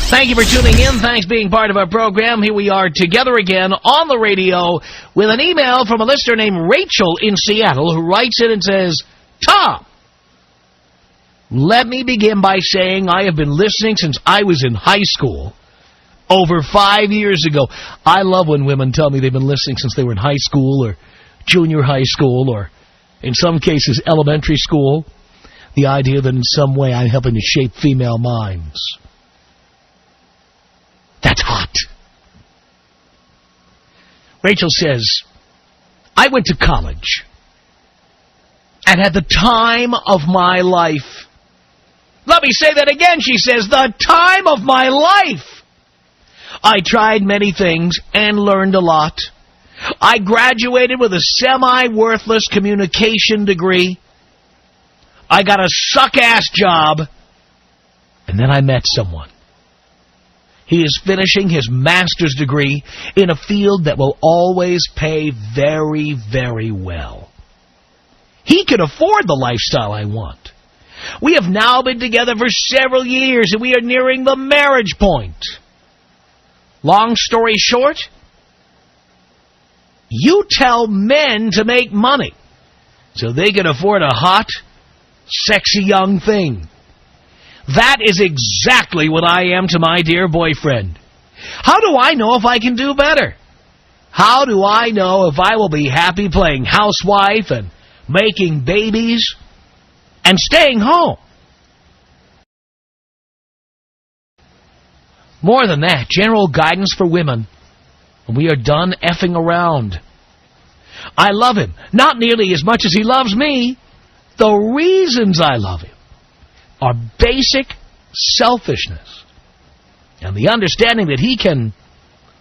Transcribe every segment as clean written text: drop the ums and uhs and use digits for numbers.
Thank you for tuning in. Thanks for being part of our program. Here we are together again on the radio with an email from a listener named Rachel in Seattle who writes in and says, Tom, let me begin by saying I have been listening since I was in high school over 5 years ago. I love when women tell me they've been listening since they were in high school or junior high school or, in some cases, elementary school. The idea that in some way I'm helping to shape female minds. That's hot. Rachel says, I went to college, and at the time of my life, let me say that again, she says, the time of my life, I tried many things and learned a lot. I graduated with a semi-worthless communication degree. I got a suck-ass job, and then I met someone. He is finishing his master's degree in a field that will always pay very, very well. He can afford the lifestyle I want. We have now been together for several years, and we are nearing the marriage point. Long story short, you tell men to make money so they can afford a hot, sexy young thing. That is exactly what I am to my dear boyfriend. How do I know if I can do better? How do I know if I will be happy playing housewife and making babies and staying home? More than that, general guidance for women. We are done effing around. I love him, not nearly as much as he loves me. The reasons I love him are basic selfishness and the understanding that he can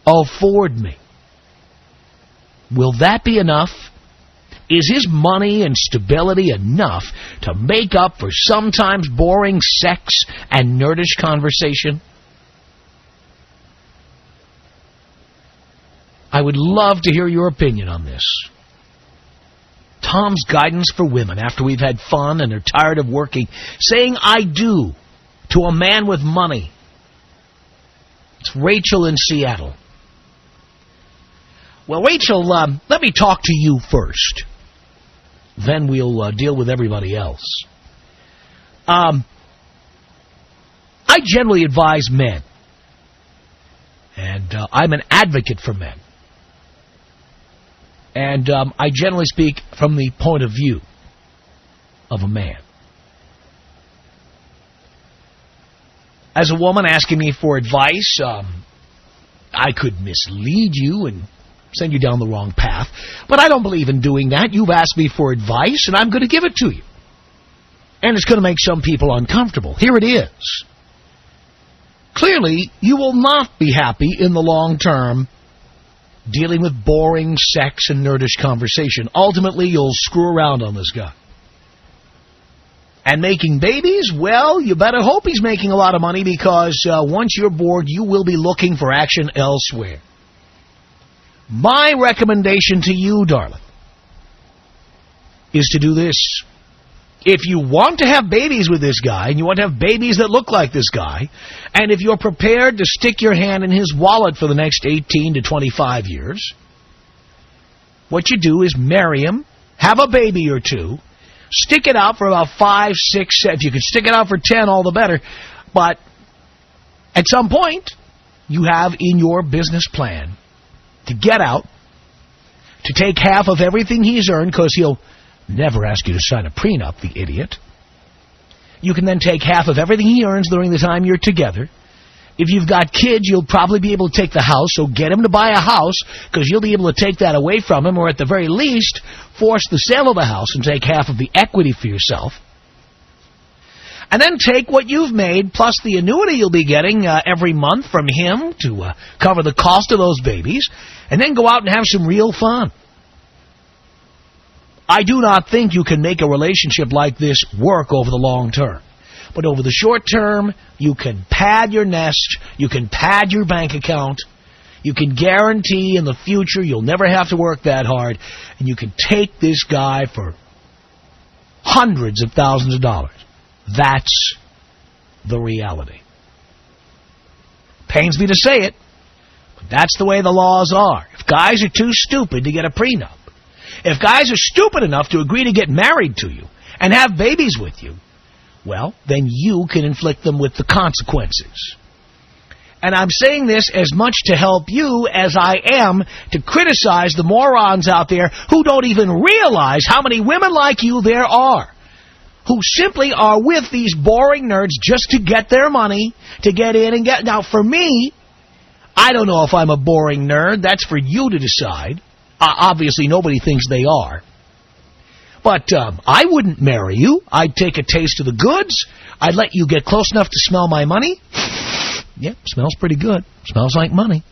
afford me. Will that be enough? Is his money and stability enough to make up for sometimes boring sex and nerdish conversation? I would love to hear your opinion on this. Tom's guidance for women after we've had fun and are tired of working. Saying I do to a man with money. It's Rachel in Seattle. Well, Rachel, let me talk to you first. Then we'll deal with everybody else. I generally advise men. And I'm an advocate for men. And I generally speak from the point of view of a man. As a woman asking me for advice, I could mislead you and send you down the wrong path. But I don't believe in doing that. You've asked me for advice, and I'm going to give it to you. And it's going to make some people uncomfortable. Here it is. Clearly, you will not be happy in the long term dealing with boring sex and nerdish conversation. Ultimately, you'll screw around on this guy. And making babies, well, you better hope he's making a lot of money because once you're bored, you will be looking for action elsewhere. My recommendation to you, darling, is to do this. If you want to have babies with this guy, and you want to have babies that look like this guy, and if you're prepared to stick your hand in his wallet for the next 18 to 25 years, what you do is marry him, have a baby or two, stick it out for about 5, 6, 7. If you can stick it out for 10, all the better. But at some point, you have in your business plan to get out, to take half of everything he's earned, because he'll never ask you to sign a prenup, the idiot. You can then take half of everything he earns during the time you're together. If you've got kids, you'll probably be able to take the house, so get him to buy a house, because you'll be able to take that away from him, or at the very least, force the sale of the house and take half of the equity for yourself. And then take what you've made, plus the annuity you'll be getting every month from him to cover the cost of those babies, and then go out and have some real fun. I do not think you can make a relationship like this work over the long term. But over the short term, you can pad your nest, you can pad your bank account, you can guarantee in the future you'll never have to work that hard, and you can take this guy for hundreds of thousands of dollars. That's the reality. Pains me to say it, but that's the way the laws are. If guys are too stupid to get a prenup, if guys are stupid enough to agree to get married to you and have babies with you, well, then you can inflict them with the consequences. And I'm saying this as much to help you as I am to criticize the morons out there who don't even realize how many women like you there are, who simply are with these boring nerds just to get their money, to get in and get... Now, for me, I don't know if I'm a boring nerd. That's for you to decide. Obviously, nobody thinks they are. But I wouldn't marry you. I'd take a taste of the goods. I'd let you get close enough to smell my money. Yep, smells pretty good. Smells like money.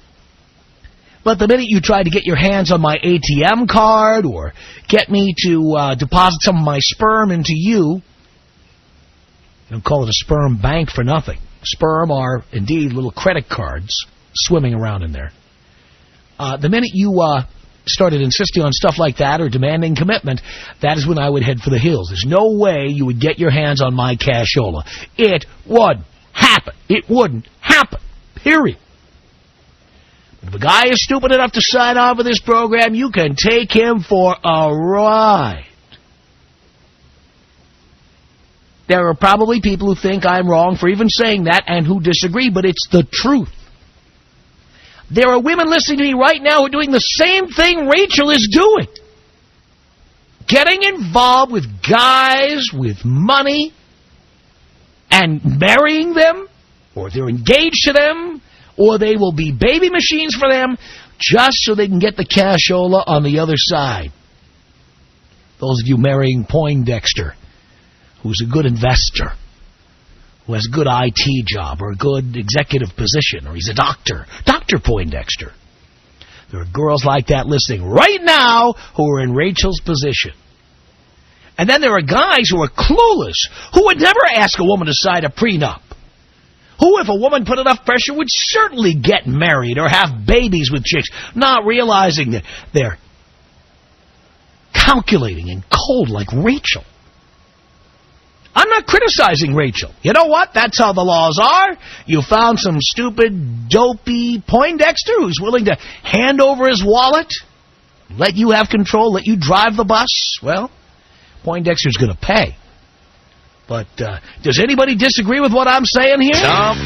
But the minute you try to get your hands on my ATM card or get me to deposit some of my sperm into you, don't call it a sperm bank for nothing. Sperm are, indeed, little credit cards swimming around in there. The minute you started insisting on stuff like that or demanding commitment, that is when I would head for the hills. There's no way you would get your hands on my cashola. It would happen. It wouldn't happen. Period. But if a guy is stupid enough to sign on for this program, you can take him for a ride. There are probably people who think I'm wrong for even saying that and who disagree, but it's the truth. There are women listening to me right now who are doing the same thing Rachel is doing. Getting involved with guys with money and marrying them, or they're engaged to them, or they will be baby machines for them just so they can get the cashola on the other side. Those of you marrying Poindexter, who's a good investor, who has a good IT job or a good executive position, or he's a doctor, Dr. Poindexter. There are girls like that listening right now who are in Rachel's position. And then there are guys who are clueless, who would never ask a woman to sign a prenup, who, if a woman put enough pressure, would certainly get married or have babies with chicks, not realizing that they're calculating and cold like Rachel. I'm not criticizing Rachel. You know what? That's how the laws are. You found some stupid, dopey Poindexter who's willing to hand over his wallet, let you have control, let you drive the bus. Well, Poindexter's going to pay. But does anybody disagree with what I'm saying here? Tom.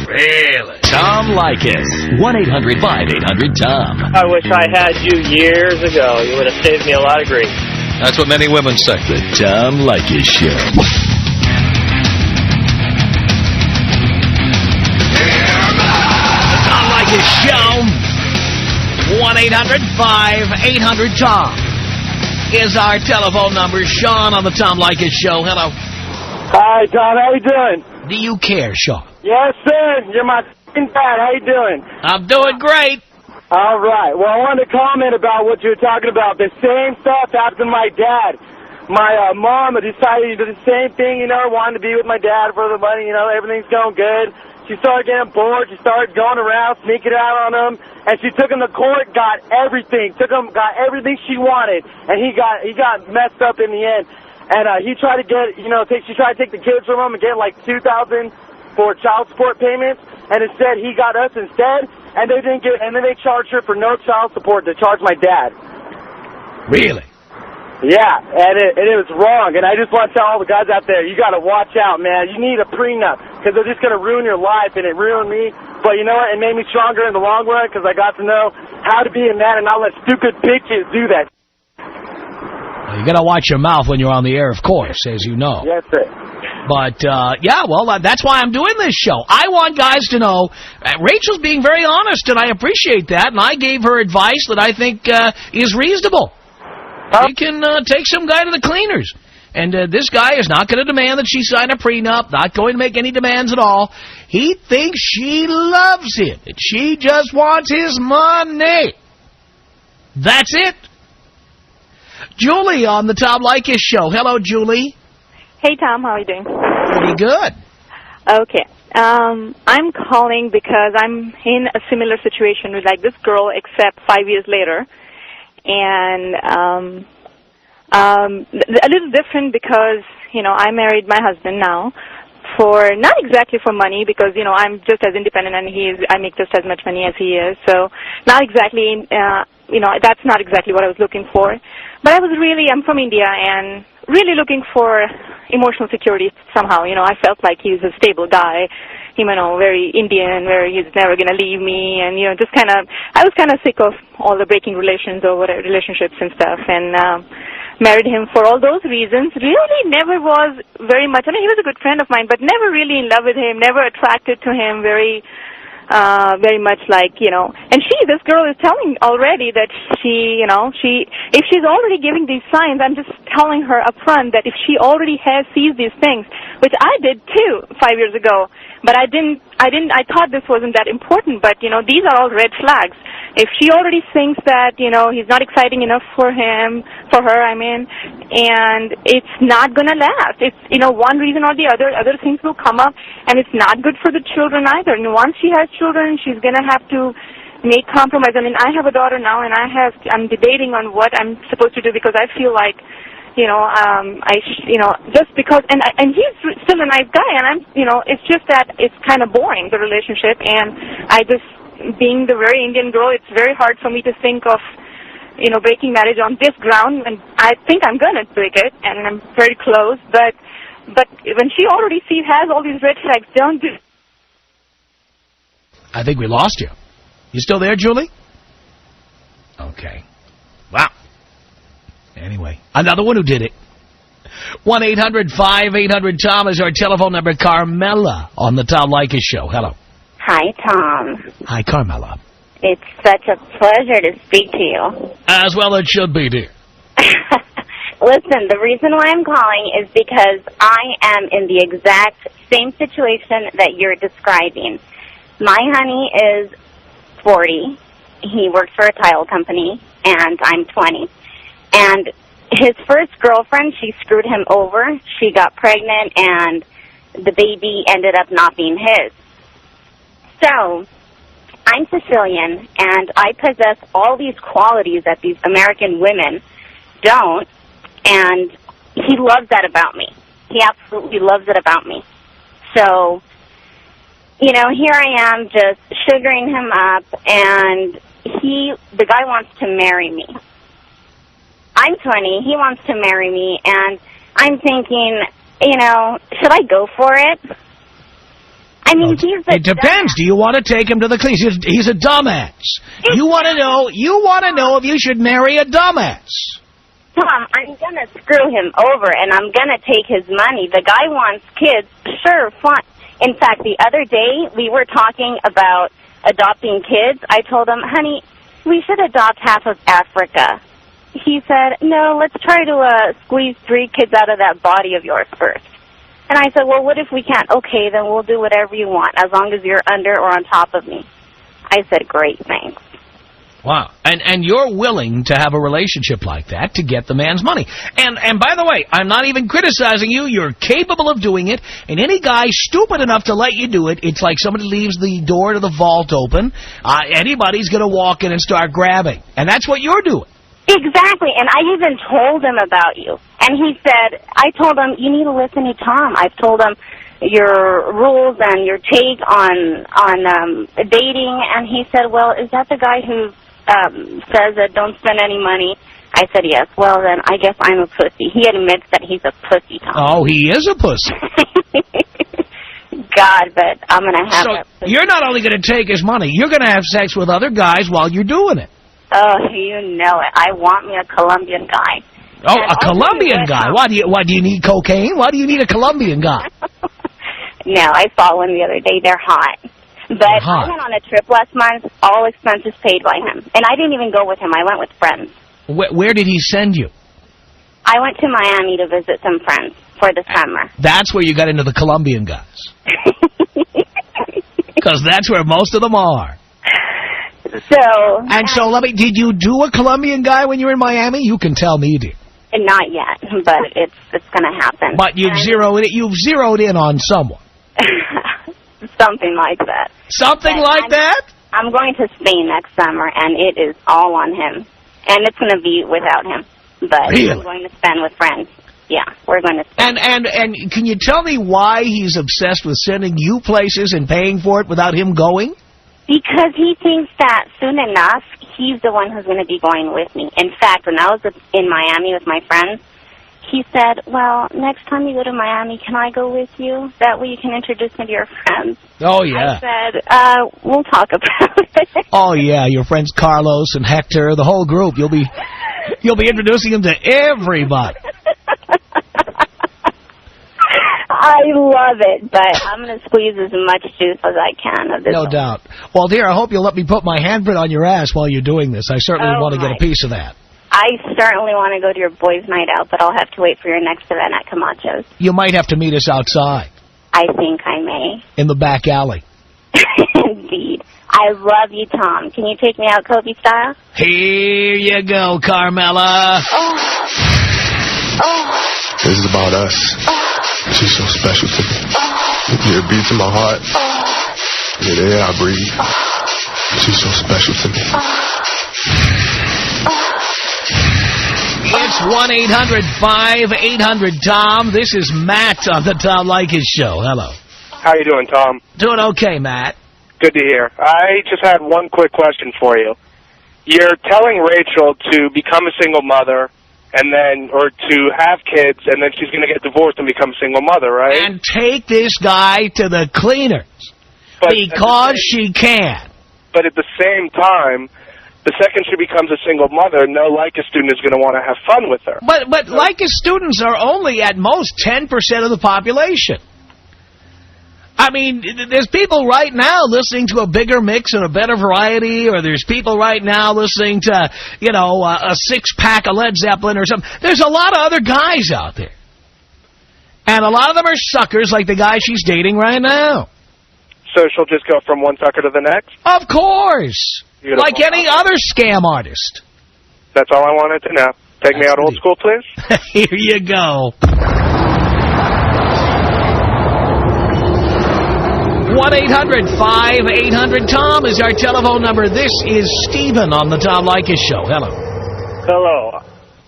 Really? Tom Leykis. 1-800-5800-TOM. I wish I had you years ago. You would have saved me a lot of grief. That's what many women say. The Tom Leykis Show. The Tom Leykis Show. 1-800-5800-TOM is our telephone number. Sean on the Tom Leykis Show. Hello. Hi, Tom. How you doing? Do you care, Sean? Yes, sir. You're my f***ing dad. How you doing? I'm doing great. All right. Well, I wanted to comment about what you were talking about. The same stuff happened to my dad. My mom decided to do the same thing, wanted to be with my dad for the money, everything's going good. She started getting bored. She started going around, sneaking out on him, and she took him to court, got everything, got everything she wanted, and he got messed up in the end. And he tried to get, she tried to take the kids from him and get like $2,000 for child support payments, and instead he got us instead, and they didn't get, and then they charged her for no child support to charge my dad. Really? Yeah, and it was wrong, and I just want to tell all the guys out there, you got to watch out, man. You need a prenup, because they're just going to ruin your life, and it ruined me. But you know what? It made me stronger in the long run, because I got to know how to be a man and not let stupid bitches do that. Well, you got to watch your mouth when you're on the air, of course, as you know. Yes, sir. But, yeah, well, that's why I'm doing this show. I want guys to know Rachel's being very honest, and I appreciate that, and I gave her advice that I think is reasonable. She can take some guy to the cleaners. And this guy is not going to demand that she sign a prenup, not going to make any demands at all. He thinks she loves him, and she just wants his money. That's it. Julie on the Tom Leykis Show. Hello, Julie. Hey, Tom. How are you doing? Pretty good. Okay. I'm calling because I'm in a similar situation with like this girl, except 5 years later. And a little different because, I married my husband now for, not exactly for money, because, you know, I'm just as independent and I make just as much money as he is. So not exactly, you know, that's not exactly what I was looking for. But I'm from India and really looking for emotional security somehow. You know, I felt like he's a stable guy, you know, very Indian, where he's never going to leave me, and, you know, just kind of, I was kind of sick of all the breaking relationships and stuff, and married him for all those reasons. Really never was very much, I mean, he was a good friend of mine, but never really in love with him, never attracted to him, very much like, you know, and this girl is telling already that she, you know, if she's already giving these signs, I'm just telling her up front that if she already sees these things, which I did too 5 years ago, but I thought this wasn't that important, but, you know, these are all red flags. If she already thinks that, you know, he's not exciting enough for her, and it's not going to last. It's, you know, one reason or the other things will come up, and it's not good for the children either. And once she has children, she's going to have to make compromise. I mean, I have a daughter now, and I'm debating on what I'm supposed to do, because I feel like, you know, just because, and he's still a nice guy, and I'm, you know, it's just that it's kind of boring, the relationship, and being the very Indian girl, it's very hard for me to think of, you know, breaking marriage on this ground, and I think I'm going to break it, and I'm very close, but when she already has all these red flags, don't do. I think we lost you. You still there, Julie? Okay. Wow. Anyway, another one who did it. 1-800-5800-TOM is our telephone number. Carmela on the Tom Leykis Show. Hello. Hi, Tom. Hi, Carmela. It's such a pleasure to speak to you. As well it should be, dear. Listen, the reason why I'm calling is because I am in the exact same situation that you're describing. My honey is 40. He works for a tile company, and I'm 20. And his first girlfriend, she screwed him over. She got pregnant, and the baby ended up not being his. So, I'm Sicilian, and I possess all these qualities that these American women don't, and he loves that about me. He absolutely loves it about me. So, you know, here I am just sugaring him up, and the guy wants to marry me. I'm 20, he wants to marry me, and I'm thinking, you know, should I go for it? I mean, it depends. Do you want to take him to the clinic? He's a dumbass. You want to know if you should marry a dumbass. Tom, I'm going to screw him over, and I'm going to take his money. The guy wants kids. Sure, fine. In fact, the other day, we were talking about adopting kids. I told him, honey, we should adopt half of Africa. He said, no, let's try to squeeze 3 kids out of that body of yours first. And I said, well, what if we can't? Okay, then we'll do whatever you want, as long as you're under or on top of me. I said, great, thanks. Wow. And you're willing to have a relationship like that to get the man's money. And by the way, I'm not even criticizing you. You're capable of doing it. And any guy stupid enough to let you do it, it's like somebody leaves the door to the vault open. Anybody's going to walk in and start grabbing. And that's what you're doing. Exactly, and I even told him about you. And he said, I told him, you need to listen to Tom. I've told him your rules and your take on dating. And he said, well, is that the guy who says that don't spend any money? I said, yes. Well, then I guess I'm a pussy. He admits that he's a pussy, Tom. Oh, he is a pussy. God, but I'm going to have that pussy. You're not only going to take his money, you're going to have sex with other guys while you're doing it. Oh, you know it. I want me a Colombian guy. Oh, and a Colombian guy? Why do you need cocaine? Why do you need a Colombian guy? No, I saw one the other day. They're hot. But I went on a trip last month, all expenses paid by him. And I didn't even go with him. I went with friends. Where did he send you? I went to Miami to visit some friends for the summer. That's where you got into the Colombian guys. Because that's where most of them are. So did you do a Colombian guy when you were in Miami? You can tell me, dear. Not yet, but it's going to happen. But you've zeroed in on someone. Something like that. Something like that? I'm going to Spain next summer, and it is all on him. And it's going to be without him. But really? I'm going to spend with friends. yeah, we're going to spend. And can you tell me why he's obsessed with sending you places and paying for it without him going? Because he thinks that soon enough, he's the one who's going to be going with me. In fact, when I was in Miami with my friends, he said, well, next time you go to Miami, can I go with you? That way you can introduce me to your friends. Oh, yeah. I said, we'll talk about it. Oh, yeah, your friends Carlos and Hector, the whole group. You'll be introducing them to everybody. I love it, but I'm going to squeeze as much juice as I can of this. No doubt. Well, dear, I hope you'll let me put my handprint on your ass while you're doing this. I certainly want to get a piece of that. I certainly want to go to your boys' night out, but I'll have to wait for your next event at Camacho's. You might have to meet us outside. I think I may. In the back alley. Indeed. I love you, Tom. Can you take me out Kobe style? Here you go, Carmela. This is about us. She's so special to me. You're a beat to my heart. You're the air I breathe. She's so special to me. It's 1-800-5800-TOM. This is Matt on the Tom Leykis Show. Hello. How you doing, Tom? Doing okay, Matt. Good to hear. I just had one quick question for you. You're telling Rachel to become a single mother, and then, or to have kids, and then she's going to get divorced and become a single mother, right? And take this guy to the cleaners. But because she can. But at the same time, the second she becomes a single mother, no Leykis student is going to want to have fun with her. But Leykis students are only at most 10% of the population. I mean, there's people right now listening to a bigger mix and a better variety, or there's people right now listening to, you know, a six-pack of Led Zeppelin or something. There's a lot of other guys out there. And a lot of them are suckers like the guy she's dating right now. So she'll just go from one sucker to the next? Of course. Beautiful. Like any other scam artist. That's all I wanted to know. Take me out old school, please. Here you go. 1-800-5800-TOM is our telephone number. This is Stephen on the Tom Leykis Show. Hello. Hello.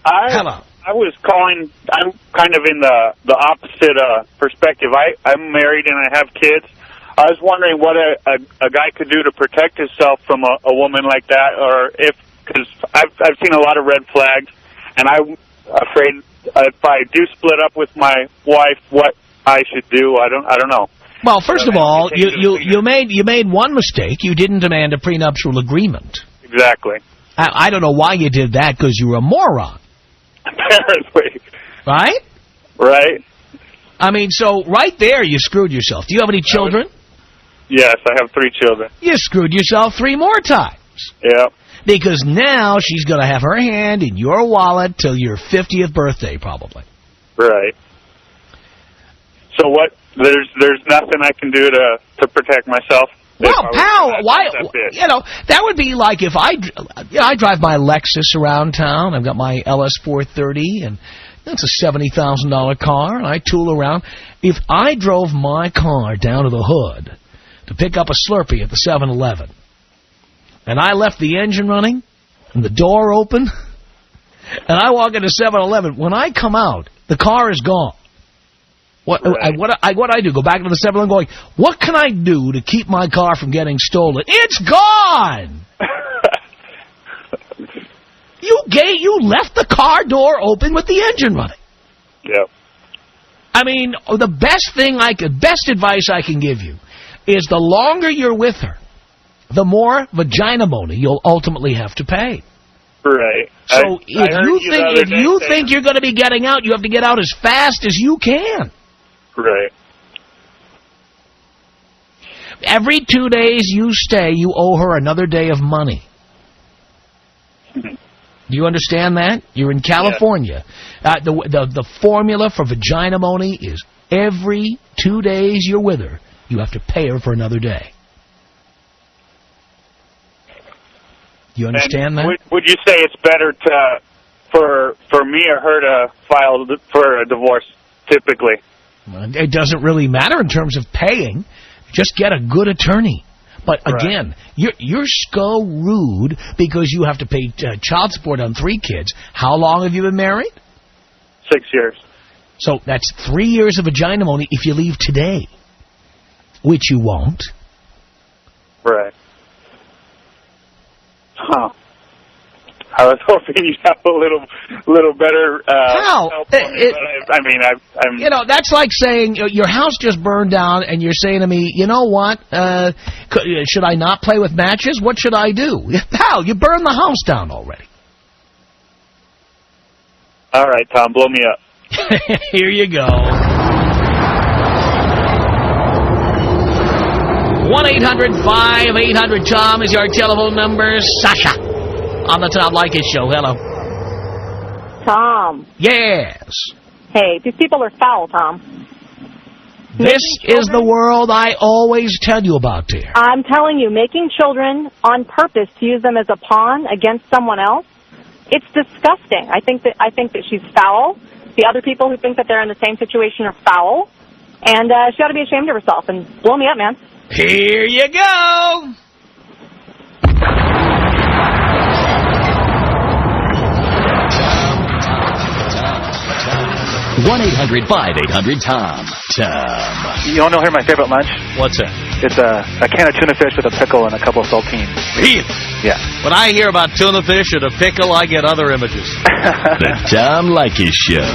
Hello. I was calling, I'm kind of in the opposite perspective. I'm married and I have kids. I was wondering what a guy could do to protect himself from a woman like that, or because I've seen a lot of red flags, and I'm afraid if I do split up with my wife, what I should do. I don't know. Well, first of all, you made one mistake. You didn't demand a prenuptial agreement. Exactly. I don't know why you did that, because you were a moron. Apparently. Right? Right. I mean, so right there you screwed yourself. Do you have any children? Yes, I have 3 children. You screwed yourself 3 more times. Yeah. Because now she's going to have her hand in your wallet till your 50th birthday, probably. Right. So what? There's nothing I can do to protect myself. Well, pal, why? You know, that would be like if I drive my Lexus around town. I've got my LS430, and that's a $70,000 car, and I tool around. If I drove my car down to the hood to pick up a Slurpee at the 7-Eleven, and I left the engine running and the door open, and I walk into 7-Eleven, when I come out, the car is gone. What I do? Go back to the 7-Eleven going, what can I do to keep my car from getting stolen? It's gone! You left the car door open with the engine running. Yep. I mean, the best advice I can give you is the longer you're with her, the more vagina-money you'll ultimately have to pay. Right. So if you think you're going to be getting out, you have to get out as fast as you can. Right. Every 2 days you stay, you owe her another day of money. Do you understand that? You're in California. Yeah. The formula for vagina-money is every 2 days you're with her, you have to pay her for another day. Do you understand that? Would you say it's better for me or her to file for a divorce, typically? It doesn't really matter in terms of paying. Just get a good attorney. But again, you're so rude because you have to pay child support on 3 kids. How long have you been married? 6 years. So that's 3 years of vaginamony if you leave today, which you won't. Right. Huh. I was hoping you'd have a little better How? help for me, but I'm... You know, that's like saying your house just burned down and you're saying to me, you know what, should I not play with matches? What should I do? How? You burned the house down already. All right, Tom, blow me up. Here you go. 1-800-5800-TOM is your telephone number. Sasha on the Tom Leykis Show. Hello. Tom. Yes. Hey, these people are foul, Tom. This is the world I always tell you about, dear. I'm telling you, making children on purpose to use them as a pawn against someone else, it's disgusting. I think that she's foul. The other people who think that they're in the same situation are foul. And she ought to be ashamed of herself. And blow me up, man. Here you go. 1-800-5800-TOM. Tom. You want to hear my favorite lunch? What's that? It's a can of tuna fish with a pickle and a couple of saltines. Really? Yeah. When I hear about tuna fish and a pickle, I get other images. The Tom Leykis Show.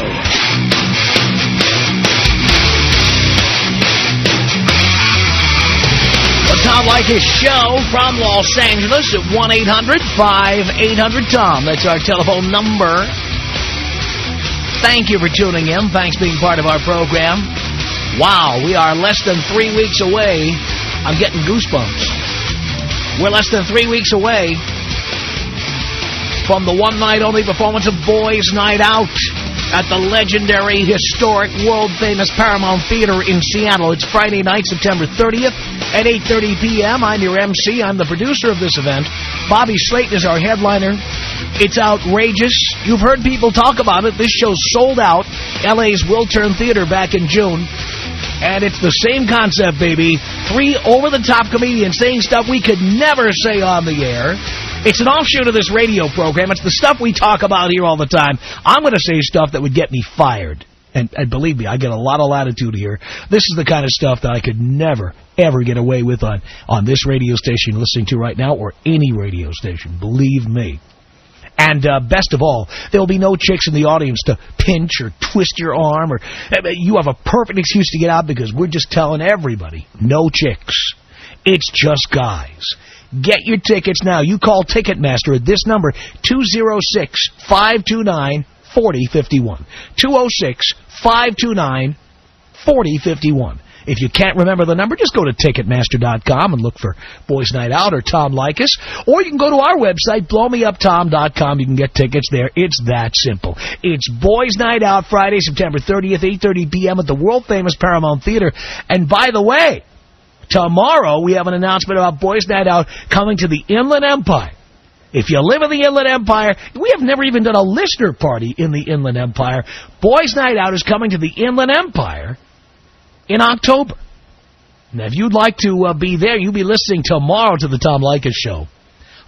The Tom Leykis Show from Los Angeles at 1-800-5800-TOM. That's our telephone number. Thank you for tuning in. Thanks for being part of our program. Wow, we are less than 3 weeks away. I'm getting goosebumps. We're less than 3 weeks away from the one-night-only performance of Boys Night Out at the legendary, historic, world-famous Paramount Theater in Seattle. It's Friday night, September 30th at 8:30 p.m. I'm your MC. I'm the producer of this event. Bobby Slayton is our headliner. It's outrageous. You've heard people talk about it. This show's sold out. L.A.'s Wiltern Theater back in June. And it's the same concept, baby. 3 over-the-top comedians saying stuff we could never say on the air. It's an offshoot of this radio program. It's the stuff we talk about here all the time. I'm going to say stuff that would get me fired. And believe me, I get a lot of latitude here. This is the kind of stuff that I could never, ever get away with on this radio station you're listening to right now or any radio station. Believe me. And best of all, there will be no chicks in the audience to pinch or twist your arm. Or you have a perfect excuse to get out because we're just telling everybody, no chicks. It's just guys. Get your tickets now. You call Ticketmaster at this number, 206-529-4051. 206-529-4051. If you can't remember the number, just go to Ticketmaster.com and look for Boys Night Out or Tom Leykis. Or you can go to our website, blowmeuptom.com. You can get tickets there. It's that simple. It's Boys Night Out, Friday, September 30th, 8:30 p.m. at the world-famous Paramount Theater. And by the way, tomorrow we have an announcement about Boys Night Out coming to the Inland Empire. If you live in the Inland Empire, we have never even done a listener party in the Inland Empire. Boys Night Out is coming to the Inland Empire in October. Now, if you'd like to be there, you'll be listening tomorrow to the Tom Leykis Show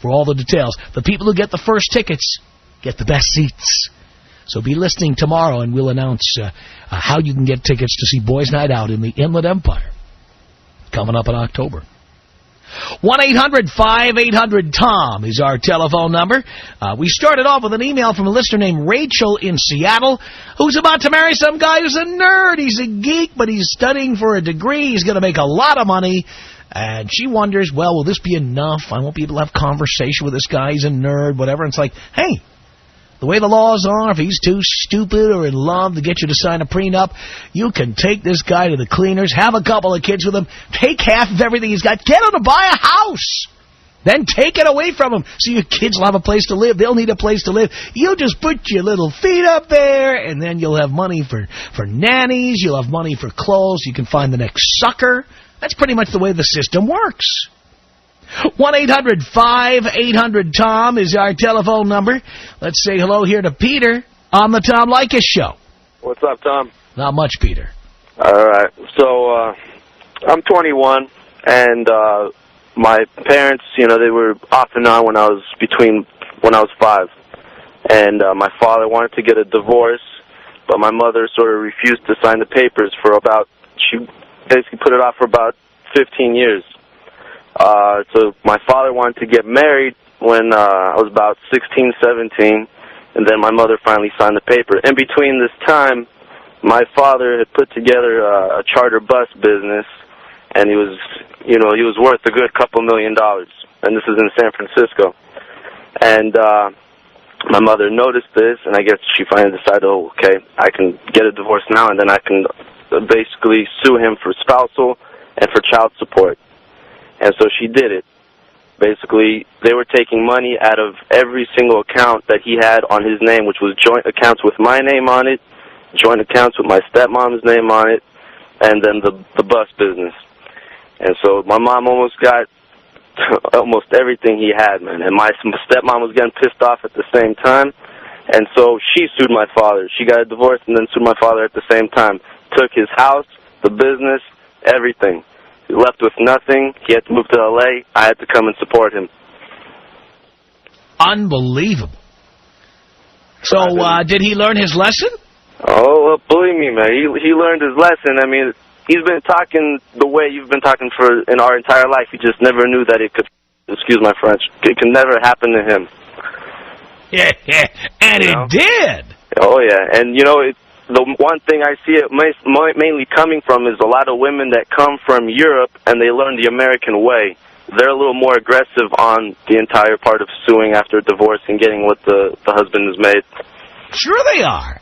for all the details. The people who get the first tickets get the best seats. So be listening tomorrow, and we'll announce how you can get tickets to see Boys Night Out in the Inland Empire coming up in October. 1-800-5800-TOM is our telephone number. We started off with an email from a listener named Rachel in Seattle who's about to marry some guy who's a nerd. He's a geek, but he's studying for a degree. He's going to make a lot of money. And she wonders, well, will this be enough? I won't be able to have conversation with this guy. He's a nerd, whatever. And it's like, hey, the way the laws are, if he's too stupid or in love to get you to sign a prenup, you can take this guy to the cleaners, have a couple of kids with him, take half of everything he's got, get him to buy a house. Then take it away from him so your kids will have a place to live. They'll need a place to live. You just put your little feet up there, and then you'll have money for nannies. You'll have money for clothes. You can find the next sucker. That's pretty much the way the system works. 1-800-5800-TOM is our telephone number. Let's say hello here to Peter on the Tom Leykis Show. What's up, Tom? Not much, Peter. All right. So, I'm 21, and my parents, they were off and on when I was 5. And my father wanted to get a divorce, but my mother sort of refused to sign the papers she basically put it off for about 15 years. So my father wanted to get married when I was about 16, 17, and then my mother finally signed the paper. In between this time, my father had put together a charter bus business, and he was worth a good couple $1 million, and this is in San Francisco. And my mother noticed this, and I guess she finally decided, oh, okay, I can get a divorce now, and then I can basically sue him for spousal and for child support. And so she did it. Basically, they were taking money out of every single account that he had on his name, which was joint accounts with my name on it, joint accounts with my stepmom's name on it, and then the bus business. And so my mom almost got almost everything he had, man. And my stepmom was getting pissed off at the same time. And so she sued my father. She got a divorce and then sued my father at the same time. Took his house, the business, everything. He left with nothing. He had to move to L.A. I had to come and support him. Unbelievable. So, did he learn his lesson? Oh, well, believe me, man. He learned his lesson. I mean, he's been talking the way you've been talking in our entire life. He just never knew that it could, excuse my French, it could never happen to him. Yeah, and it did. Oh, yeah. And, the one thing I see it mainly coming from is a lot of women that come from Europe and they learn the American way. They're a little more aggressive on the entire part of suing after a divorce and getting what the husband has made. Sure they are.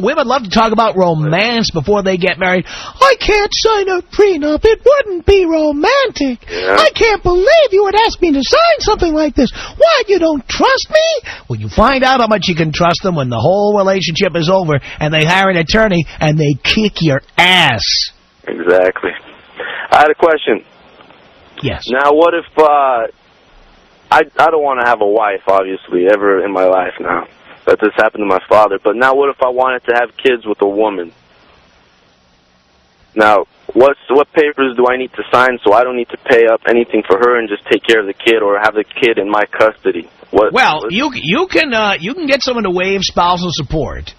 Women love to talk about romance before they get married. I can't sign a prenup. It wouldn't be romantic. Yeah. I can't believe you would ask me to sign something like this. Why, you don't trust me? Well, you find out how much you can trust them when the whole relationship is over and they hire an attorney and they kick your ass. Exactly. I had a question. Yes. Now, what if I don't want to have a wife, obviously, ever in my life now. That this happened to my father. But now what if I wanted to have kids with a woman? Now, what papers do I need to sign so I don't need to pay up anything for her and just take care of the kid or have the kid in my custody? You can get someone to waive spousal support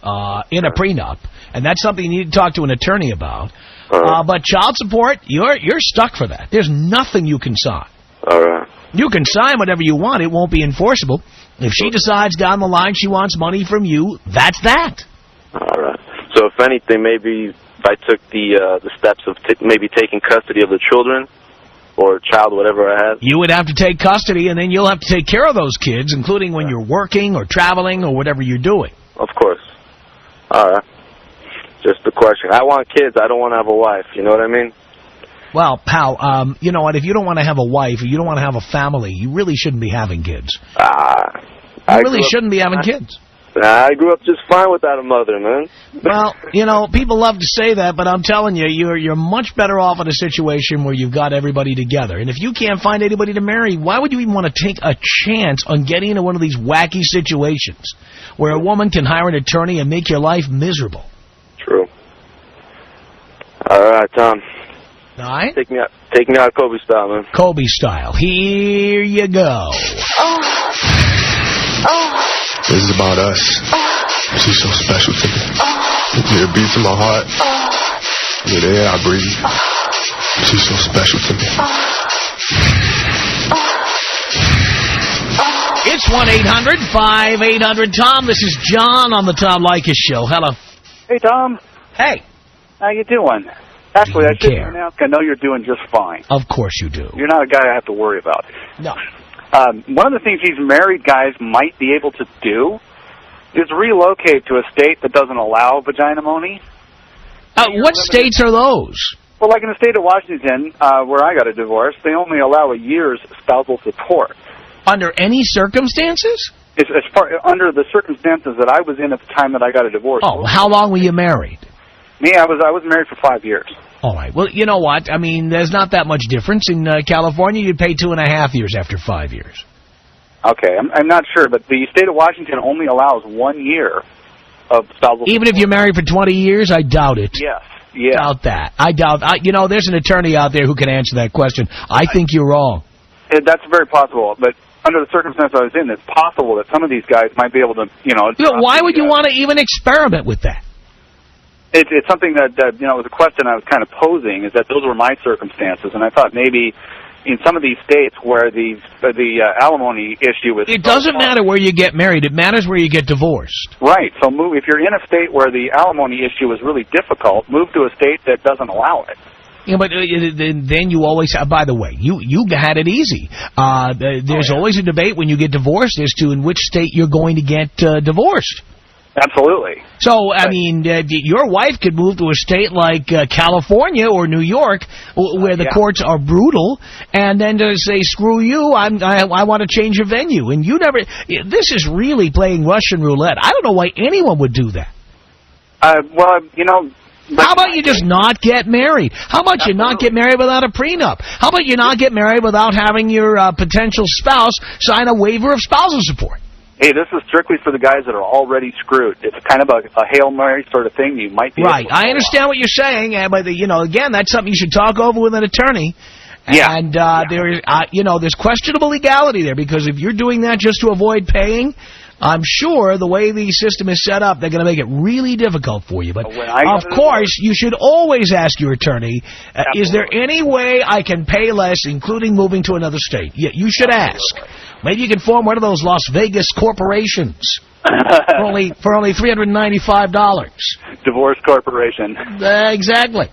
in a prenup, and that's something you need to talk to an attorney about. But child support, you're stuck for that. There's nothing you can sign. All right. You can sign whatever you want. It won't be enforceable. If she decides down the line she wants money from you, that's that. All right. So if anything, maybe if I took the steps of maybe taking custody of the children or child, whatever I have. You would have to take custody, and then you'll have to take care of those kids, including when you're working or traveling or whatever you're doing. Of course. All right. Just a question. I want kids. I don't want to have a wife. You know what I mean? Well, pal, you know what? If you don't want to have a wife or you don't want to have a family, you really shouldn't be having kids. You really shouldn't be having kids. I grew up just fine without a mother, man. Well, people love to say that, but I'm telling you, you're much better off in a situation where you've got everybody together. And if you can't find anybody to marry, why would you even want to take a chance on getting into one of these wacky situations where a woman can hire an attorney and make your life miserable? True. All right, Tom. All right? Take me out Kobe style, man. Kobe style. Here you go. This is about us. She's so special to me. Yeah, it beats in my heart. Yeah, the air I breathe. She's so special to me. It's 1-800-5800-TOM. This is John on the Tom Leykis Show. Hello. Hey, Tom. Hey. How you doing? Actually, I shouldn't announce. I know you're doing just fine. Of course you do. You're not a guy I have to worry about. No. One of the things these married guys might be able to do is relocate to a state that doesn't allow vagina money. What states are those? Well, like in the state of Washington, where I got a divorce, they only allow a year's spousal support. Under any circumstances? Under the circumstances that I was in at the time that I got a divorce. Oh, how long were you married? Me, I was married for 5 years. All right. Well, you know what? I mean, there's not that much difference. In California, you'd pay 2.5 years after 5 years. Okay, I'm not sure, but the state of Washington only allows 1 year of spousal Even if you're married for 20 years, I doubt it. Yes. Yeah. Doubt that. I doubt. There's an attorney out there who can answer that question. I think you're wrong. That's very possible, but under the circumstances I was in, it's possible that some of these guys might be able to, Why would you want to even experiment with that? It's something that was a question I was kind of posing, is that those were my circumstances, and I thought maybe in some of these states where the alimony issue is... It doesn't matter where you get married. It matters where you get divorced. Right. So if you're in a state where the alimony issue is really difficult, move to a state that doesn't allow it. Yeah, but then you always... by the way, you had it easy. There's always a debate when you get divorced as to in which state you're going to get divorced. Absolutely. So, I mean, your wife could move to a state like California or New York where the courts are brutal and then to say, screw you, I want to change a venue. And you never... This is really playing Russian roulette. I don't know why anyone would do that. Well, you know... How about you just not get married? How about you not get married without a prenup? How about you not get married without having your potential spouse sign a waiver of spousal support? Hey, this is strictly for the guys that are already screwed. It's kind of a Hail Mary sort of thing. You might be right. I understand what you're saying, but again, that's something you should talk over with an attorney. Yeah. And there's questionable legality there, because if you're doing that just to avoid paying, I'm sure the way the system is set up, they're going to make it really difficult for you. But of course, you should always ask your attorney, is there any way I can pay less, including moving to another state? You should ask. Maybe you can form one of those Las Vegas corporations for only $395. Divorce corporation. Exactly.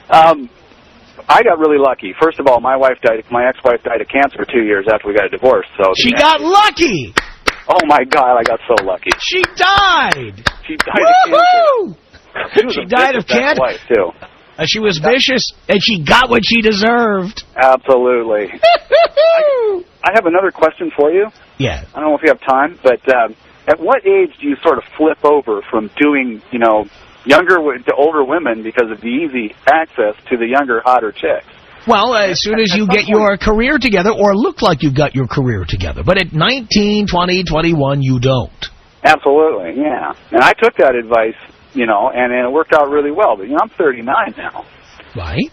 I got really lucky. First of all, my ex-wife died of cancer 2 years after we got a divorce. So she got lucky. Oh my God, I got so lucky. She died. She died of cancer. She died of cancer. Wife too. She was vicious, and she got what she deserved. Absolutely. I have another question for you. Yeah. I don't know if you have time, but at what age do you sort of flip over from doing, younger to older women because of the easy access to the younger, hotter chicks? Well, as soon as you get your career together, or look like you've got your career together. But at 19, 20, 21, you don't. Absolutely, yeah. And I took that advice, and it worked out really well. But, I'm 39 now. Right.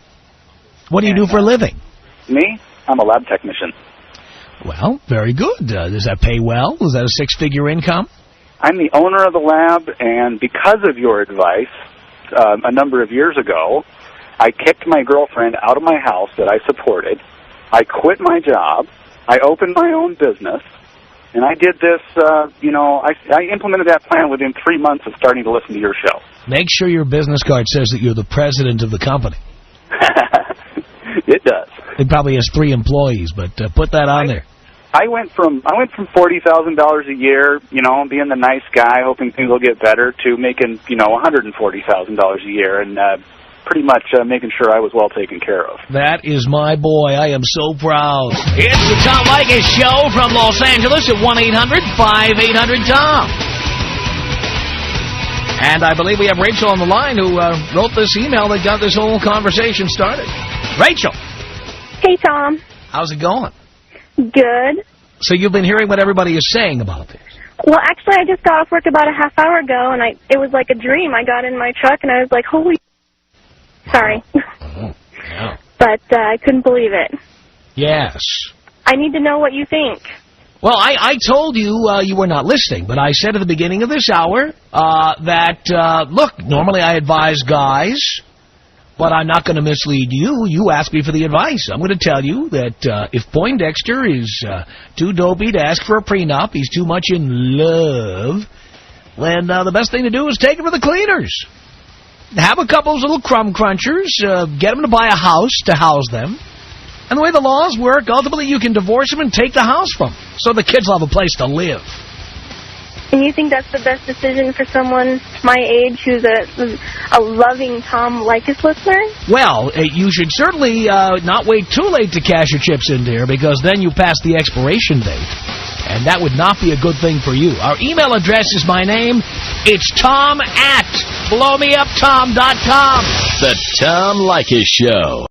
What do you do for a living? Me? I'm a lab technician. Well, very good. Does that pay well? Is that a six-figure income? I'm the owner of the lab, and because of your advice, a number of years ago, I kicked my girlfriend out of my house that I supported. I quit my job. I opened my own business. And I did this, I implemented that plan within 3 months of starting to listen to your show. Make sure your business card says that you're the president of the company. It does. It probably has 3 employees, but put that on there. I went from $40,000 a year, being the nice guy, hoping things will get better, to making, $140,000 a year, and pretty much making sure I was well taken care of. That is my boy. I am so proud. It's the Tom Leykis Show from Los Angeles at 1-800-5800-TOM. And I believe we have Rachel on the line who wrote this email that got this whole conversation started. Rachel. Hey, Tom. How's it going? Good. So you've been hearing what everybody is saying about this? Well, actually, I just got off work about a half hour ago, and it was like a dream. I got in my truck, and I was like, holy... Sorry. Oh, yeah. But I couldn't believe it. Yes. I need to know what you think. Well, I told you you were not listening, but I said at the beginning of this hour that, look, normally I advise guys, but I'm not going to mislead you. You asked me for the advice. I'm going to tell you that if Poindexter is too dopey to ask for a prenup, he's too much in love, then the best thing to do is take him to the cleaners. Have a couple of little crumb crunchers, get them to buy a house to house them. And the way the laws work, ultimately you can divorce them and take the house from them, so the kids will have a place to live. And you think that's the best decision for someone my age who's a loving Tom Leykis listener? Well, you should certainly not wait too late to cash your chips in there, because then you pass the expiration date. And that would not be a good thing for you. Our email address is my name. It's Tom at blowmeuptom.com. The Tom Leykis Show.